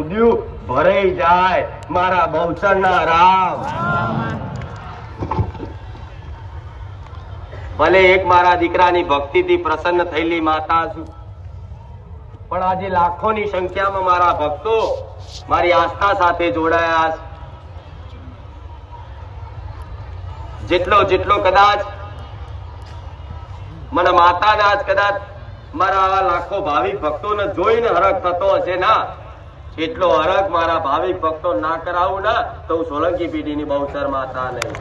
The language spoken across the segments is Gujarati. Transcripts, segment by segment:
હૃદય ભરાઈ જાય મારા બહુચરના રામ. ભલે એક મારા દીકરાની ભક્તિથી પ્રસન્ન થયેલી માતા છું, પણ આજે લાખોની સંખ્યામાં મારા ભક્તો મારી આસ્થા સાથે જોડાયા છે. જેટલો કદાચ મને માતાના જ કદાચ મારા આવા લાખો ભાવિક ભક્તોને જોઈને હરખ થતો હશે ના, એટલો હરખ મારા ભાવિક ભક્તો ના કરાવું ના તો હું સોલંકી પેઢીની બહુચર માતા નહીં.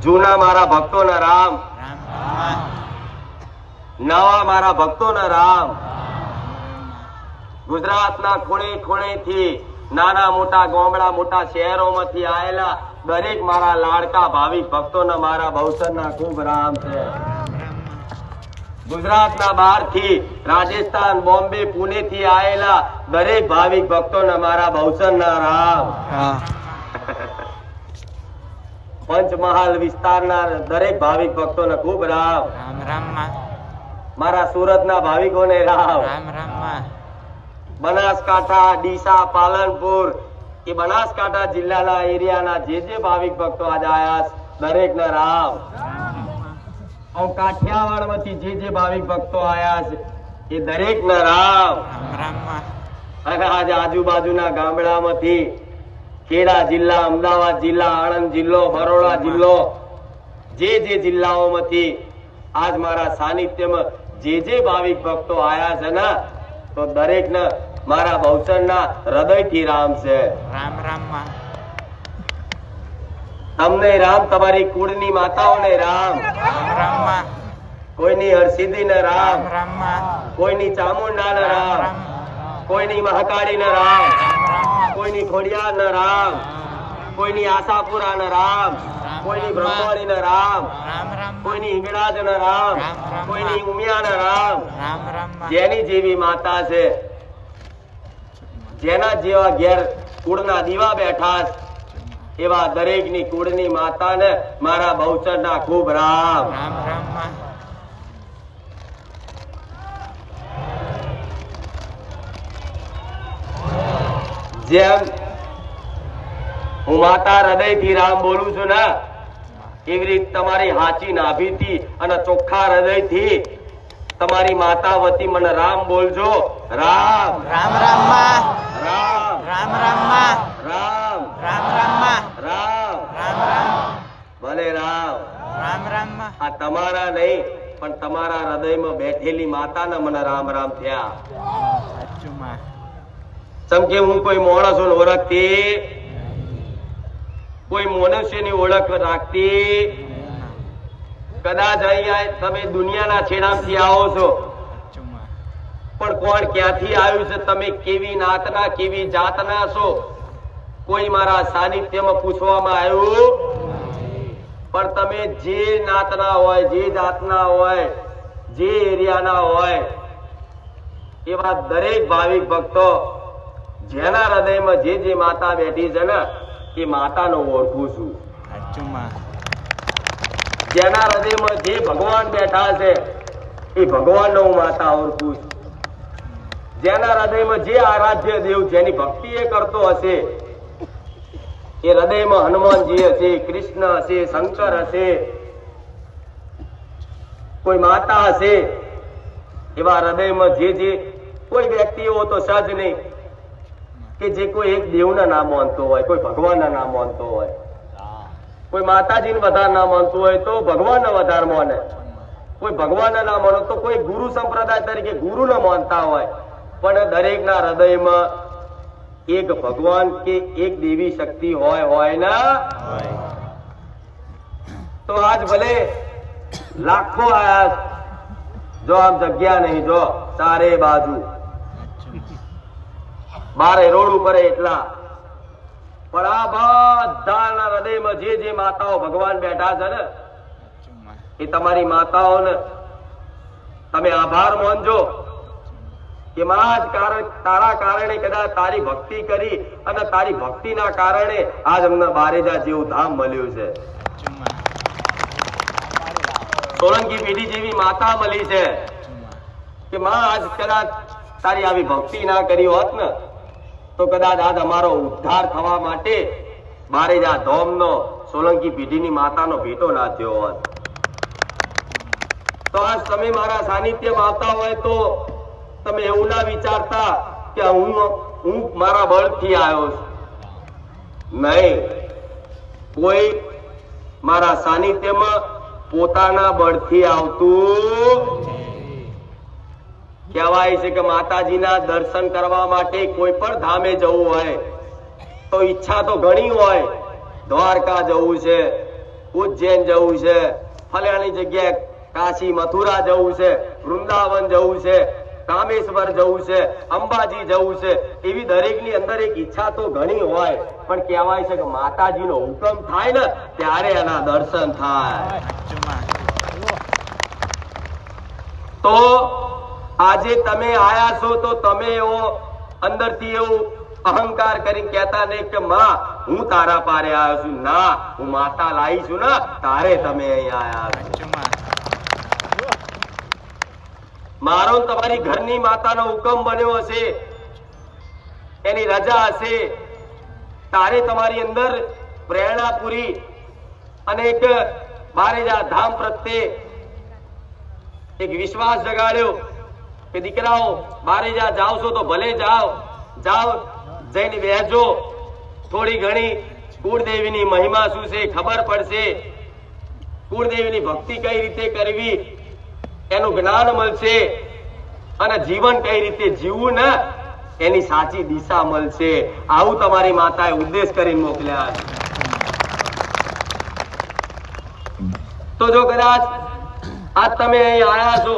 જૂના મારા ભક્તોના રામ, નવા મારા ભક્તોના રામ. ગુજરાતના ખૂણે ખૂણેથી નાના મોટા ગામડા મોટા શહેરોમાંથી આવેલા દરેક મારા લાડકા ભાવિક ભક્તોના મારા બહુચરના ખૂબ રામ છે. ગુજરાતના બહારથી રાજસ્થાન બોમ્બે પુણે થી આવેલા દરેક ભાવિક ભક્તોના મારા બહુચરના રામ. પંચમહાલ વિસ્તારના દરેક ભાવિક ભક્તોને ખૂબ રામ. મારા સુરતના ભાવિકોને રામ. બનાસકાંઠા, ડીસા, પાલનપુર એ બનાસકાંઠા જિલ્લાના એરિયાના જે ભાવિક ભક્તો આજે આયા દરેકને રામ. કાઠિયાવાડમાંથી જે ભાવિક ભક્તો આયા છે એ દરેકને રામ. અને આજે આજુબાજુના ગામડામાંથી ખેડા જિલ્લા, અમદાવાદ જિલ્લા, આણંદ જિલ્લો, બરોડા જિલ્લો, જે જિલ્લાઓમાંથી આજ મારા સાનિધ્યમાં જે ભાવિક ભક્તો આયા છે ને તો દરેકને મારા બહુચરના હૃદયથી રામ છે. તમને રામ, તમારી કુળની માતાઓને રામ, કોઈની હરસિદ્ધિને રામ, કોઈની ચામુંડાને રામ, કોઈની મહાકાળીને રામ, કોઈની ખોડિયારને રામ, કોઈની આશાપુરાને રામ, કોઈની બ્રહ્મવાળીને રામ, કોઈની હિંગળાજને રામ, કોઈની ઉમિયાને રામ. જેની જેવી માતા છે, જેના જેવા ઘેર કુળના દીવા બેઠા એવા દરેકની કુળની માતાને મારા બહુચરના ખૂબ રામ. જેમ હું માતા હૃદયથી રામ બોલું છું ને એવી રીતે તમારી હાચી નાભીથી અને ચોખ્ખા હૃદયથી તમારી માતા વતી મને રામ બોલજો. રામ રામ રામ રામ રામ રામ રામ રામ રામ. ભલે રામ રામ રામ. આ તમારા નહીં પણ તમારા હૃદયમાં બેઠેલી માતાના મને રામ રામ થયા. સમકે હું કોઈ માણસો ઓળખતી, કોઈ મનુષ્યની ઓળખ રાખતી, કદાચ અહીંયા તમે દુનિયાના છેડાથી આવો છો પણ કોણ ક્યાંથી આવ્યું છે, તમે કેવી નાતના કેવી જાતના છો કોઈ મારા સાનિધ્યમાં પૂછવામાં આવ્યું. પણ તમે જે નાતના હોય, જે જાતના હોય, જે એરિયાના હોય એવા દરેક ભાવિક ભક્તો જેના હૃદયમાં જે માતા બેઠી છે ને એ માતાનો ઓળખું છું. જેના હૃદયમાં જે ભગવાન બેઠા છે એ ભગવાનનો હું માતા ઓળખું છું. જેના હૃદયમાં જે આરાધ્ય દેવ જેની ભક્તિ એ કરતો હશે એ હૃદયમાં હનુમાનજી હશે, કૃષ્ણ હશે, શંકર હશે, કોઈ માતા હશે. એવા હૃદયમાં જે કોઈ વ્યક્તિ એવો તો સહજ નહીં કે જે કોઈ એક દેવના નામ માનતો હોય, કોઈ ભગવાનના નામ માનતો હોય, કોઈ માતાજીને વધારે ના માનતું હોય તો ભગવાનને વધારે માને, કોઈ ભગવાનને ના માનો તો કોઈ ગુરુ સંપ્રદાય તરીકે ગુરુને માનતા હોય. પણ દરેકના હૃદયમાં એક ભગવાન કે એક દેવી શક્તિ હોય ના. તો આજ ભલે લાખો આયા, જો આમ જગ્યા નહીં, જો ચારે બાજુ બારે રોડ ઉપર એટલા, પણ આ બધાના હૃદયમાં જે માતાઓ ભગવાન બેઠા છે ને એ તમારી માતાઓને તમે આભાર માનજો કે માં જ તારા કારણે કદાચ તારી ભક્તિ કરી અને તારી ભક્તિના કારણે આજ અમને બારેજા જેવું ધામ મળ્યું છે. સોલંકી પેઢી જેવી માતા મળી છે કે માં આજ કદાચ તારી આવી ભક્તિ ના કરી હોત ને તો કદાચ આજ અમારો ઉદ્ધાર થવા માટે મારે જ આ ધોમનો સોલંકી પેઢીની માતાનો ભેટો ના થયો હોત. તો આજ તમે મારા સાનિધ્યમાં આવતા હોય તો તમે એવું ના વિચારતા કે હું મારા બળથી આવ્યો છું. નહીં, કોઈ મારા સાનિધ્યમાં પોતાના બળથી આવતું કહેવાય છે કે માતાજીના દર્શન કરવા માટે કોઈ પણ ધામે જવું હોય તો ઈચ્છા તો ઘણી હોય. દ્વારકા જવું છે, ઉજ્જૈન જવું છે, ફલાણી જગ્યાએ કાશી મથુરા જવું છે, વૃંદાવન જવું છે, રામેશ્વર જવું છે, અંબાજી જવું છે. એવી દરેકની અંદર એક ઈચ્છા તો ઘણી હોય, પણ કહેવાય છે કે માતાજીનો હુકમ થાય ને ત્યારે એના દર્શન થાય. તો આજે તમે આયા છો તો તમે એવો અંદરથી એવું અહંકાર કરીને કહેતા નહીં કે માં હું તારા પારે આવ્યો છું. ના, હું માતા લાવી છું ને તારે તમે અહીંયા આવ્યા છો. મારો તમારી ઘરની માતાનો હુકમ બન્યો હશે, એની રજા હશે, તારે તમારી અંદર પ્રેરણા પૂરી અને એક બારેજા ધામ પ્રત્યે એક વિશ્વાસ જગાડ્યો કે દીકરાઓ બારેજા જાઓ છો તો ભલે જાઓ, જઈને બેસજો. થોડી ઘણી કુળદેવીની મહિમા શું છે ખબર પડશે, કુળદેવીની ભક્તિ કઈ રીતે કરવી એનું જ્ઞાન મળશે, અને જીવન કઈ રીતે જીવવું ને એની સાચી દિશા મળશે. આવું તમારી માતાએ ઉદ્દેશ કરીને મોકલ્યા. તો જો કદાચ આજ તમે અહીં આયા છો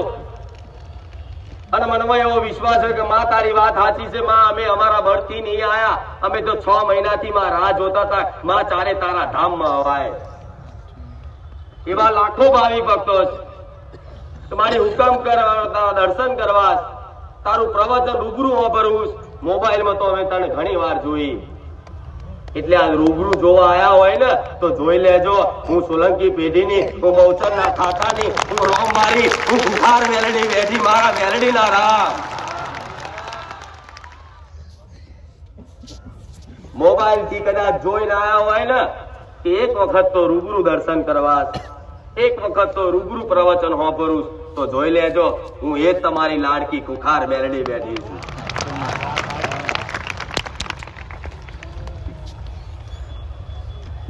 અને મનમાં એવો વિશ્વાસ હોય કે માં તારી વાત સાચી છે, માં અમે અમારા બળથી નહીં આયા, અમે તો 6 મહિનાથી માં રાહ જોતા હતા, માં ચારે તારા ધામમાં અવાય. એવા લાખો ભાવિ ભક્તો છે. તમારી હુકમ કરવા, દર્શન કરવા, તારું પ્રવચન રૂબરૂ વાપરવું. મોબાઈલમાં તો અમે તને ઘણી વાર જોઈ, એટલે આ રૂબરૂ જોવા આયા હોય ને તો જોઈ લેજો. હું સોલંકી પેઢીની, હું બહુચરના ખાતાની, હું રોમવારી, હું કુખાર મેલડી બેઠી મારા મેલડીના રામ. મોબાઈલ થી કદાચ જોઈને આયા હોય ને કે એક વખત તો રૂબરૂ દર્શન કરવા, એક વખત તો રૂબરૂ પ્રવચન હોપરું તો જોઈ લેજો. હું એ જ તમારી લાડકી કુખાર મેલડી બેઠી છું.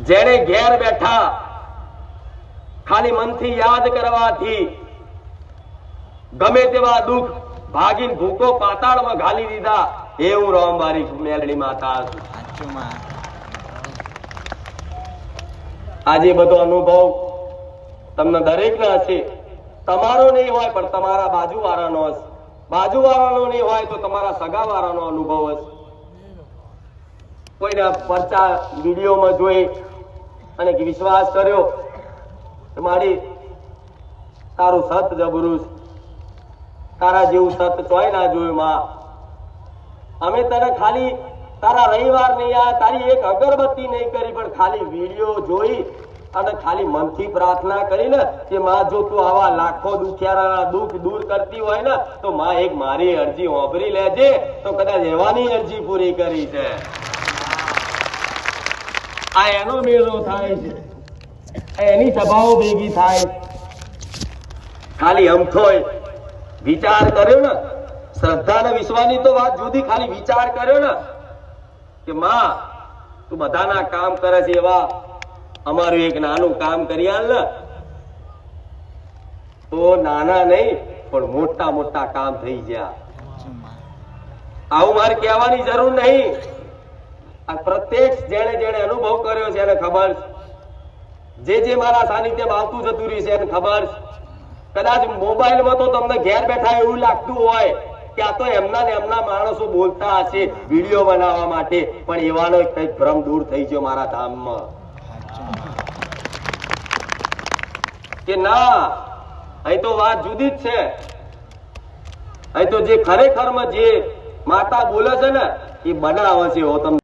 જેને ઘેર બેઠા ખાલી મનથી યાદ કરવાથી ગમે તેવા દુઃખ ભાગીને ભૂકો પાતાળમાં ઘાલી દીધા, એ હું રોમવારી મેલડી માતા છું. આજે બધો અનુભવ તમને દરેકને હશે. તમારો નહીં હોય પણ તમારા બાજુવાળાનો હશે, બાજુવાળાનો નહીં હોય તો તમારા સગાવાળાનો અનુભવ હશે. કોઈના પરચા વિડીયોમાં જોઈ અને વિશ્વાસ કર્યો મારી તારું સત જબરું, તારા જેવું સત ચોય ના જોયું માં. અમે તને ખાલી તારા રવિવાર નહીં આવ્યા, તારી એક અગરબત્તી નહીં કરી, પણ ખાલી વિડીયો જોઈ અને ખાલી મનથી પ્રાર્થના કરી ને કે માં જો તું આવા લાખો દુખિયારા દુઃખ દૂર કરતી હોય ને તો માં એક મારી અરજી વાપરી લેજે. તો કદાચ એવાની અરજી પૂરી કરી છે. આ એનો મેળો થાય છે, એની સભાઓ ભેગી થાય. ખાલી અમથોય વિચાર કર્યો ને, શ્રદ્ધા અને વિશ્વાસની તો વાત જુદી, ખાલી વિચાર કર્યો ને કે માં તું બધાના કામ કરે છે, એવા અમારું એક નાનું કામ કરી આલ ને તો નાના નહીં પણ મોટા મોટા કામ થઈ ગયા. આવું મારે કહેવાની જરૂર નહીં. આ પ્રત્યક્ષ જેણે જેણે અનુભવ કર્યો છે એને ખબર છે, જે મારા સાનિધ્યમાં આવતું જતું રહ્યું છે એને ખબર છે. કદાચ મોબાઈલમાં તો તમને ઘેર બેઠા એવું લાગતું હોય કે આ તો એમના ને એમના માણસો બોલતા હશે વિડીયો બનાવવા માટે, પણ એવાનો કઈક ભ્રમ દૂર થઈ ગયો મારા ધામમાં કે ના, અહીં તો વાત જુદી જ છે. અહીં તો જે ખરેખરમાં જે માતા બોલે છે ને એ બનાવે છે.